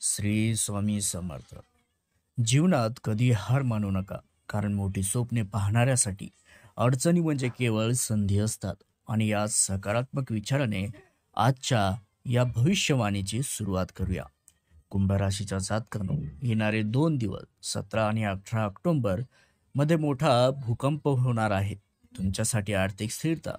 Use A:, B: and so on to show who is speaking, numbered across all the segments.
A: श्री स्वामी समर्थ. जीवनात कधी हार मानू नका, कारण मोठी स्वप्ने पाहणाऱ्यासाठी अडचणी म्हणजे केवळ संधी असतात. आणि या सकारात्मक विचाराने आजच्या या भविष्यवाणीची सुरुवात करूया. कुंभ राशीच्या जातकांनो, येणारे 2 दिवस 17 आणि 18 ऑक्टोबर मध्ये मोठा भूकंप होणार आहे. तुमच्यासाठी आर्थिक स्थिरता,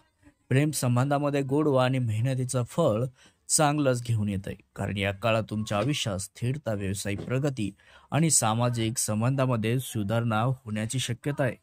A: प्रेम संबंधामध्ये गोडवा आणि मेहनतीचं फळ चांगलंच घेऊन येत आहे. कारण या काळात तुमच्या आयुष्यात स्थिरता, व्यावसायिक प्रगती आणि सामाजिक संबंधामध्ये सुधारणा होण्याची शक्यता आहे.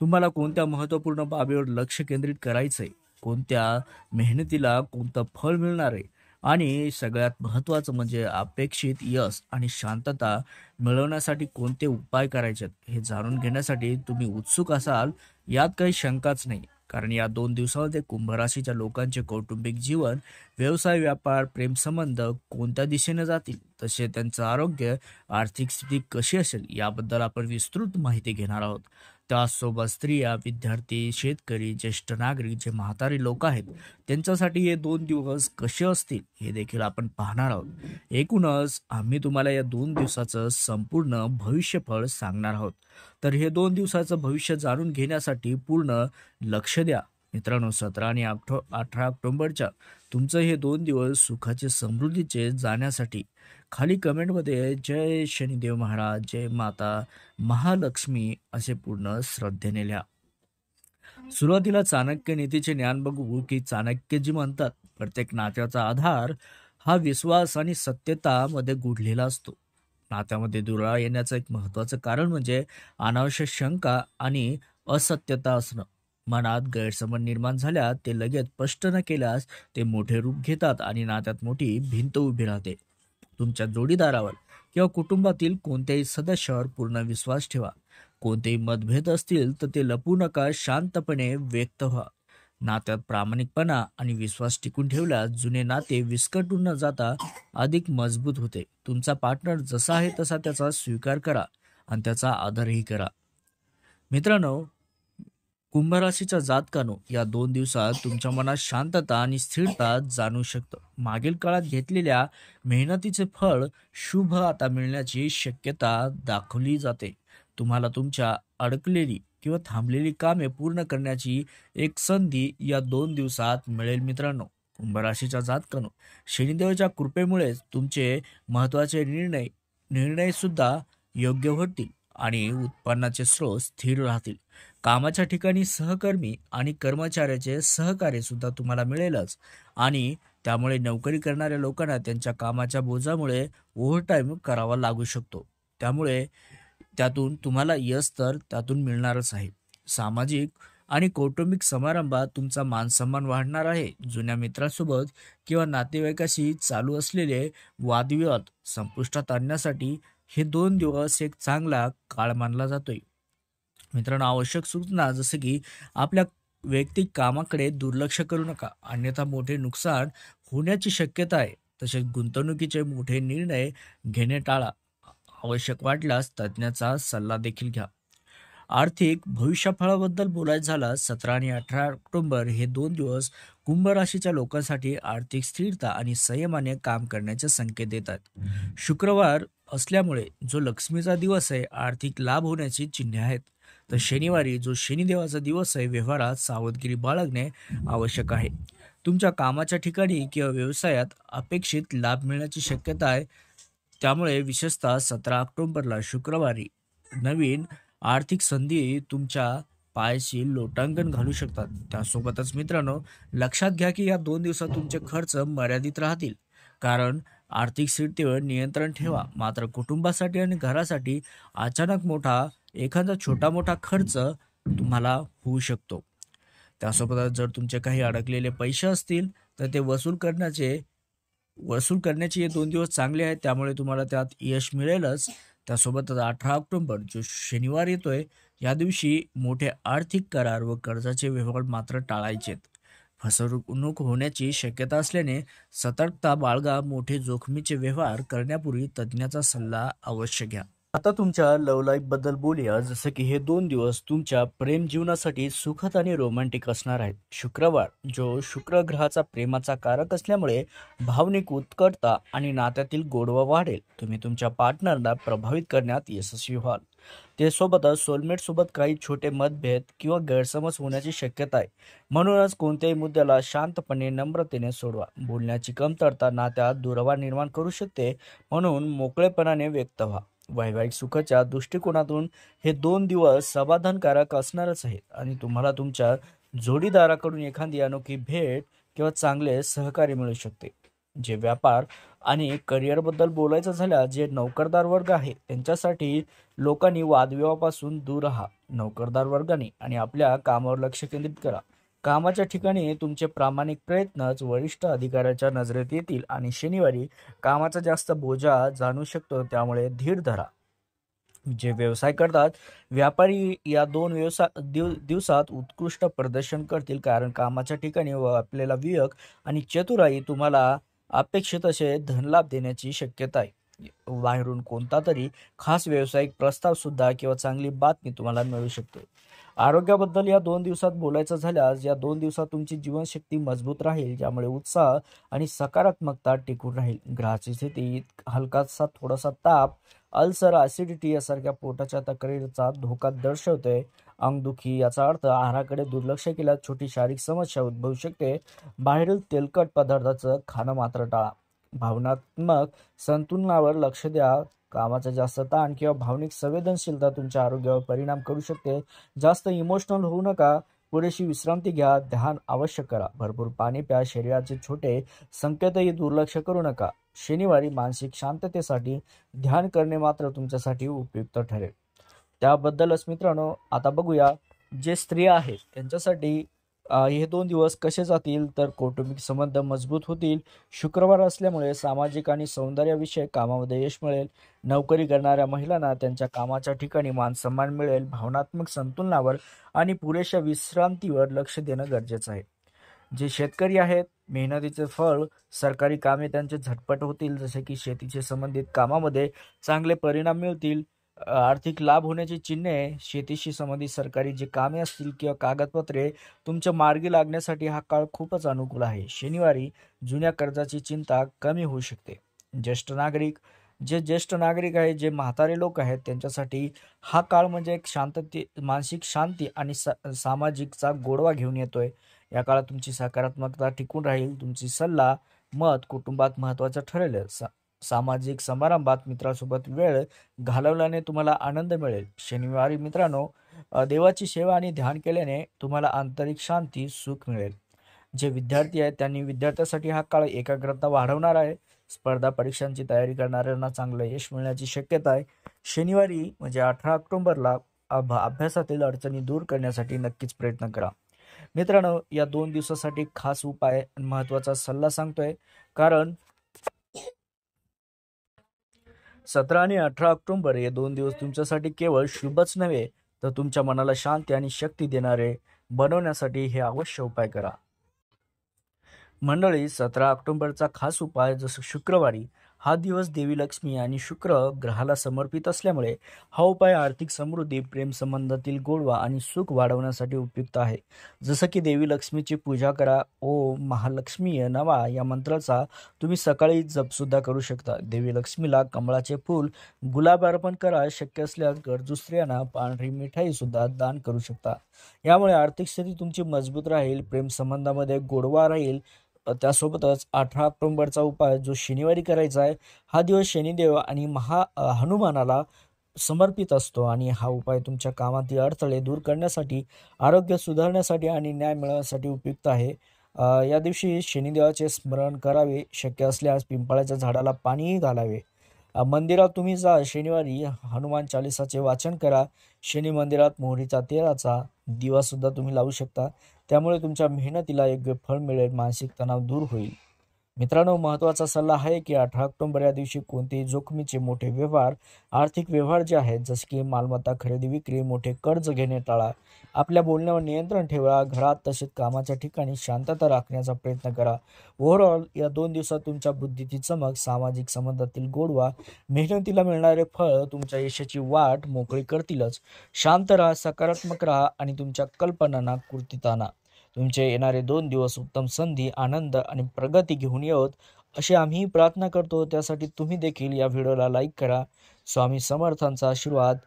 A: तुम्हाला कोणत्या महत्त्वपूर्ण बाबीवर लक्ष केंद्रित करायचंय, कोणत्या मेहनतीला कोणतं फळ मिळणार आहे, आणि सगळ्यात महत्त्वाचं म्हणजे अपेक्षित यश आणि शांतता मिळवण्यासाठी कोणते उपाय करायचे आहेत, हे जाणून घेण्यासाठी तुम्ही उत्सुक असाल यात काही शंकाच नाही. कारण या 2 दिवसामध्ये कुंभ राशीच्या लोकांचे कौटुंबिक जीवन, व्यवसाय, व्यापार, प्रेमसंबंध कोणत्या दिशेने जातील, तसे त्यांचं आरोग्य, आर्थिक स्थिती कशी असेल याबद्दल आपण विस्तृत माहिती घेणार आहोत. त्याचसोबत स्त्रिया, विद्यार्थी, शेतकरी, ज्येष्ठ नागरिक, जे म्हातारी लोक आहेत, त्यांच्यासाठी हे 2 दिवस कसे असतील हे देखील आपण पाहणार आहोत. एकूणच आम्ही तुम्हाला या 2 दिवसाचं संपूर्ण भविष्यफळ सांगणार आहोत. तर हे 2 दिवसाचं भविष्य जाणून घेण्यासाठी पूर्ण लक्ष द्या. मित्रांनो, 17 आणि 18 ऑक्टोबरच्या तुमचं हे 2 दिवस सुखाचे, समृद्धीचे जाण्यासाठी खाली कमेंटमध्ये जय शनिदेव महाराज, जय माता महालक्ष्मी असे पूर्ण श्रद्धेने लिहा. सुरुवातीला चाणक्य नीतीचे ज्ञान बघू की चाणक्यजी म्हणतात, प्रत्येक नात्याचा आधार हा विश्वास आणि सत्यतामध्ये गुढलेला असतो. नात्यामध्ये दुरावा येण्याचं एक महत्त्वाचं कारण म्हणजे अनावश्यक शंका आणि असत्यता असणं. मनात गैरसमज निर्माण झाल्यास ते लगेच स्पष्ट न केल्यास ते मोठे रूप घेतात आणि नात्यात मोठी भिंत उभी राहते. तुमच्या जोडीदारावर किंवा कुटुंबातील कोणत्याही सदस्यावर पूर्ण विश्वास ठेवा. कोणतेही मतभेद असतील तर ते लपवू नका, शांतपणे व्यक्त व्हा. नात्यात प्रामाणिकपणा आणि विश्वास टिकून ठेवल्यास जुने नाते विस्कटून न जाता अधिक मजबूत होते. तुमचा पार्टनर जसा आहे तसा त्याचा स्वीकार करा आणि त्याचा आदरही करा. मित्रांनो, कुंभ राशीच्या जातकानो, या 2 दिवसात तुमच्या मनात शांतता आणि स्थिरता जाणू शकतं. मागील काळात घेतलेल्या मेहनतीचे फळ शुभ आता मिळण्याची शक्यता दाखवली जाते. तुम्हाला तुमच्या अडकलेली किंवा थांबलेली कामे पूर्ण करण्याची एक संधी या 2 दिवसात मिळेल. मित्रांनो, कुंभ राशीच्या जातकानो, शनिदेवाच्या कृपेमुळेच तुमचे महत्त्वाचे निर्णय सुद्धा योग्य होतील आणि उत्पन्नाचे स्रोत स्थिर राहतील. कामाच्या ठिकाणी सहकर्मी आणि कर्मचाऱ्याचे सहकार्य सुद्धा तुम्हाला मिळेलच, आणि त्यामुळे नोकरी करणाऱ्या लोकांना त्यांच्या कामाच्या बोजामुळे ओव्हरटाईम करावा लागू शकतो. त्यामुळे त्यातून तुम्हाला यश तर त्यातून मिळणारच आहे. सामाजिक आणि कौटुंबिक समारंभात तुमचा मानसन्मान वाढणार आहे. जुन्या मित्रांसोबत किंवा नातेवाईकाशी चालू असलेले वादविवाद संपुष्टात आणण्यासाठी हे 2 दिवस एक चांगला काळ मानला जातोय. मित्रांनो, आवश्यक सूचना जसं की आपल्या वैयक्तिक कामाकडे दुर्लक्ष करू नका, अन्यथा मोठे नुकसान होण्याची शक्यता आहे. तसेच गुंतवणुकीचे मोठे निर्णय घेणे टाळा. आवश्यक वाटल्यास तज्ज्ञाचा सल्ला देखील घ्या. आर्थिक भविष्यफळाबद्दल बोलायचं झालं, 17 आणि 18 ऑक्टोबर हे 2 दिवस कुंभ राशीच्या लोकांसाठी आर्थिक स्थिरता आणि संयमाने काम करण्याचे संकेत देतात. शुक्रवार असल्यामुळे जो लक्ष्मीचा दिवस आहे, आर्थिक लाभ होण्याची चिन्हे आहेत. तर शनिवारी जो शनिदेवाचा दिवस आहे, व्यवहारात सावधगिरी बाळगणे आवश्यक आहे. तुमच्या कामाच्या ठिकाणी किंवा व्यवसायात अपेक्षित लाभ मिळण्याची शक्यता आहे. त्यामुळे विशेषतः 17 ऑक्टोबरला शुक्रवारी नवीन आर्थिक संधी तुमच्या पायाशी लोटांगण घालू शकतात. त्यासोबतच मित्रांनो, लक्षात घ्या की या 2 दिवसात तुमचे खर्च मर्यादित राहतील. कारण आर्थिक स्थिरतेवर नियंत्रण ठेवा. मात्र कुटुंबासाठी आणि घरासाठी अचानक एखादा छोटा मोठा खर्च तुम्हाला होऊ शकतो. त्यासोबतच जर तुमचे काही अडकलेले पैसे असतील तर ते वसूल करण्याचे हे 2 दिवस चांगले आहेत. त्यामुळे तुम्हाला त्यात यश मिळेलच. त्यासोबतच 18 ऑक्टोबर जो शनिवार येतोय, या दिवशी मोठे आर्थिक करार व कर्जाचे व्यवहार मात्र टाळायचेत. फसवणूक होण्याची शक्यता असल्याने सतर्कता बाळगा. मोठे जोखमीचे व्यवहार करण्यापूर्वी तज्ज्ञाचा सल्ला अवश्य घ्या. आता तुमच्या लव्ह लाईफ बद्दल बोलूया. जसं की हे 2 दिवस तुमच्या प्रेम जीवनासाठी सुखद आणि रोमॅन्टिक असणार आहेत. शुक्रवार, जो शुक्र ग्रहाचा प्रेमाचा कारक असल्यामुळे भावनिक उत्कटता आणि नात्यातील गोडवा वाढेल. तुम्ही तुमच्या पार्टनरला प्रभावित करण्यात यशस्वी व्हाल. ते सोबतच सोलमेट सोबत काही छोटे मतभेद किंवा गैरसमज होण्याची शक्यता आहे. म्हणूनच कोणत्याही मुद्द्याला शांतपणे नम्रतेने सोडवा. बोलण्याची कमतरता नात्यात दुरावा निर्माण करू शकते, म्हणून मोकळेपणाने व्यक्त व्हा. वैवाहिक सुखाच्या दृष्टिकोनातून हे 2 दिवस समाधानकारक असणारच आहेत आणि तुम्हाला तुमच्या जोडीदाराकडून एखादी अनोखी भेट किंवा चांगले सहकार्य मिळू शकते. जे व्यापार आणि करिअरबद्दल बोलायचं झालं, जे नोकरदार वर्ग आहे त्यांच्यासाठी लोकांनी वादविवादापासून दूर राहा. नोकरदार वर्गाने आणि आपल्या कामावर लक्ष केंद्रित करा. कामाच्या ठिकाणी तुमचे प्रामाणिक प्रयत्नच वरिष्ठ अधिकाऱ्याच्या नजरेत येतील आणि शनिवारी कामाचा जास्त बोजा जाणू शकतो, त्यामुळे धीर धरा. जे व्यवसाय करतात, व्यापारी या दिवसात उत्कृष्ट प्रदर्शन करतील, कारण कामाच्या ठिकाणी व आपल्याला विवेक आणि चतुराई तुम्हाला अपेक्षित असे धनलाभ देण्याची शक्यता आहे. बाहेरून कोणता तरी खास व्यावसायिक प्रस्ताव सुद्धा किंवा चांगली बातमी तुम्हाला मिळू शकते. आरोग्याबद्दल या 2 दिवसात बोलायचं झाल्यास, या 2 दिवसात तुमची जीवनशक्ती मजबूत राहील, ज्यामुळे उत्साह आणि सकारात्मकता टिकून राहील. ग्रहाची स्थिती हलकासा थोडासा ताप, अल्सर, ॲसिडिटी यासारख्या पोटाच्या तक्रारीचा धोका दर्शवते. अंगदुखी याचा अर्थ आहाराकडे दुर्लक्ष केल्यास छोटी शारीरिक समस्या उद्भवू शकते. बाहेरील तेलकट पदार्थाचं खाणं मात्र टाळा. भावनात्मक संतुलनावर लक्ष द्या. कामाचा जास्त ताण किंवा भावनिक संवेदनशीलता तुमच्या आरोग्यावर परिणाम करू शकते. जास्त इमोशनल होऊ नका. पुरेशी विश्रांती घ्या. ध्यान अवश्य करा. भरपूर पाणी प्या. शरीराचे छोटे संकेतही दुर्लक्ष करू नका. शनिवारी मानसिक शांततेसाठी ध्यान करणे मात्र तुमच्यासाठी उपयुक्त ठरेल. त्याबद्दलच मित्रांनो, आता बघूया जे स्त्रिया आहेत त्यांच्यासाठी हे 2 दिवस कसे जातील. तर कौटुंबिक संबंध मजबूत होतील. शुक्रवार असल्यामुळे सामाजिक आणि सौंदर्याविषयक कामामध्ये यश मिळेल. नोकरी करणाऱ्या महिलांना त्यांच्या कामाच्या ठिकाणी मानसन्मान मिळेल. भावनात्मक संतुलनावर आणि पुरेशा विश्रांतीवर लक्ष देणं गरजेचं आहे. जे शेतकरी आहेत, मेहनतीचे फळ, सरकारी कामे त्यांचे झटपट होतील. जसे की शेतीचे संबंधित कामामध्ये चांगले परिणाम मिळतील. आर्थिक लाभ होण्याची चिन्हे, शेतीशी संबंधित सरकारी जे कामे असतील किंवा कागदपत्रे तुमच्या मार्गी लागण्यासाठी हा काळ खूपच अनुकूल आहे. शनिवारी जुन्या कर्जाची चिंता कमी होऊ शकते. ज्येष्ठ नागरिक, जे ज्येष्ठ नागरिक आहेत, जे म्हातारे लोक आहेत त्यांच्यासाठी हा काळ म्हणजे एक मानसिक शांती आणि सामाजिकचा गोडवा घेऊन येतोय. या काळात तुमची सकारात्मकता टिकून राहील. तुमची सल्ला, मत कुटुंबात महत्त्वाचं ठरेल. सामाजिक समारंभात मित्रांसोबत वेळ घालवल्याने तुम्हाला आनंद मिळेल. शनिवारी मित्रांनो, देवाची सेवा आणि ध्यान केल्याने तुम्हाला आंतरिक शांती, सुख मिळेल. जे विद्यार्थी आहेत त्यांनी विद्यार्थ्यासाठी हा काळ एकाग्रता वाढवणार आहे. स्पर्धा परीक्षांची तयारी करणाऱ्यांना चांगलं यश मिळण्याची शक्यता आहे. शनिवारी म्हणजे 18 ऑक्टोबरला अभ्यासातील अडचणी दूर करण्यासाठी नक्कीच प्रयत्न करा. मित्रांनो, या 2 दिवसासाठी खास उपाय आणि महत्त्वाचा सल्ला सांगतोय, कारण 17 आणि 18 ऑक्टोबर हे 2 दिवस तुमच्यासाठी केवळ शुभच नव्हे, तर तुमच्या मनाला शांती आणि शक्ती देणारे बनवण्यासाठी हे अवश्य उपाय करा. मंडळी, 17 ऑक्टोबरचा खास उपाय, जसं शुक्रवारी हा दिवस देवी लक्ष्मी आणि शुक्र ग्रहाला समर्पित असल्यामुळे हा उपाय आर्थिक समृद्धी, प्रेम संबंधातील गोडवा आणि सुख वाढवण्यासाठी उपयुक्त आहे. जसं की देवी लक्ष्मीची पूजा करा. ओम महालक्ष्मीय नमः या मंत्राचा तुम्ही सकाळी जपसुद्धा करू शकता. देवी लक्ष्मीला कमळाचे फूल, गुलाब अर्पण करा. शक्य असल्यास गरजू स्त्रियांना पांढरी मिठाई सुद्धा दान करू शकता. यामुळे आर्थिक स्थिती तुमची मजबूत राहील. प्रेम संबंधामध्ये गोडवा राहील. त्यासोबतच 18 ऑक्टोबरचा उपाय जो शनिवारी करायचा आहे, हा दिवस शनिदेव आणि हनुमानाला समर्पित असतो आणि हा उपाय तुमच्या कामातील अडथळे दूर करण्यासाठी, आरोग्य सुधारण्यासाठी आणि न्याय मिळवण्यासाठी उपयुक्त आहे. या दिवशी शनिदेवाचे स्मरण करावे. शक्य असल्यास पिंपळाच्या झाडाला पाणीही घालावे. मंदिरात तुम्ही जा. शनिवारी हनुमान चालिसाचे वाचन करा. शनी मंदिरात मोहरीचा तेलाचा दिवा सुद्धा तुम्ही लावू शकता. त्यामुळे तुमच्या मेहनतीला योग्य फळ मिळेल. मानसिक तणाव दूर होईल. मित्रांनो, महत्त्वाचा सल्ला आहे की 18 ऑक्टोबर या दिवशी कोणतेही जोखमीचे मोठे व्यवहार, आर्थिक व्यवहार जे आहेत जसे की मालमत्ता खरेदी विक्री, मोठे कर्ज घेणे टाळा. आपल्या बोलण्यावर नियंत्रण ठेवा. घरात तसेच कामाच्या ठिकाणी शांतता राखण्याचा प्रयत्न करा. ओव्हरऑल या 2 दिवसात तुमच्या बुद्धीची चमक, सामाजिक संबंधातील गोडवा, मेहनतीला मिळणारे फळ तुमच्या यशाची वाट मोकळी करतीलच. शांत राहा, सकारात्मक राहा आणि तुमच्या कल्पनांना कृतीत आणा. तुमचे येणारे 2 दिवस उत्तम संधी, आनंद आणि प्रगती घेऊन येवोत, अशी आम्ही प्रार्थना करतो. त्यासाठी तुम्ही देखील या व्हिडिओला लाईक करा. स्वामी समर्थांचा आशीर्वाद,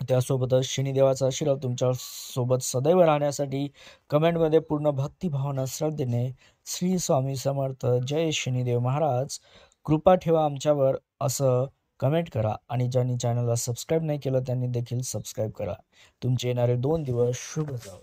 A: त्यासोबतच शनिदेवाचा आशीर्वाद तुमच्या सोबत सदैव राहण्यासाठी कमेंटमध्ये पूर्ण भक्तिभावना श्रद्धेने श्री स्वामी समर्थ, जय शनिदेव महाराज, कृपा ठेवा आमच्यावर, असं कमेंट करा. आणि ज्यांनी चॅनलला सबस्क्राईब नाही केलं त्यांनी देखील सबस्क्राईब करा. तुमचे येणारे 2 दिवस शुभ जावो.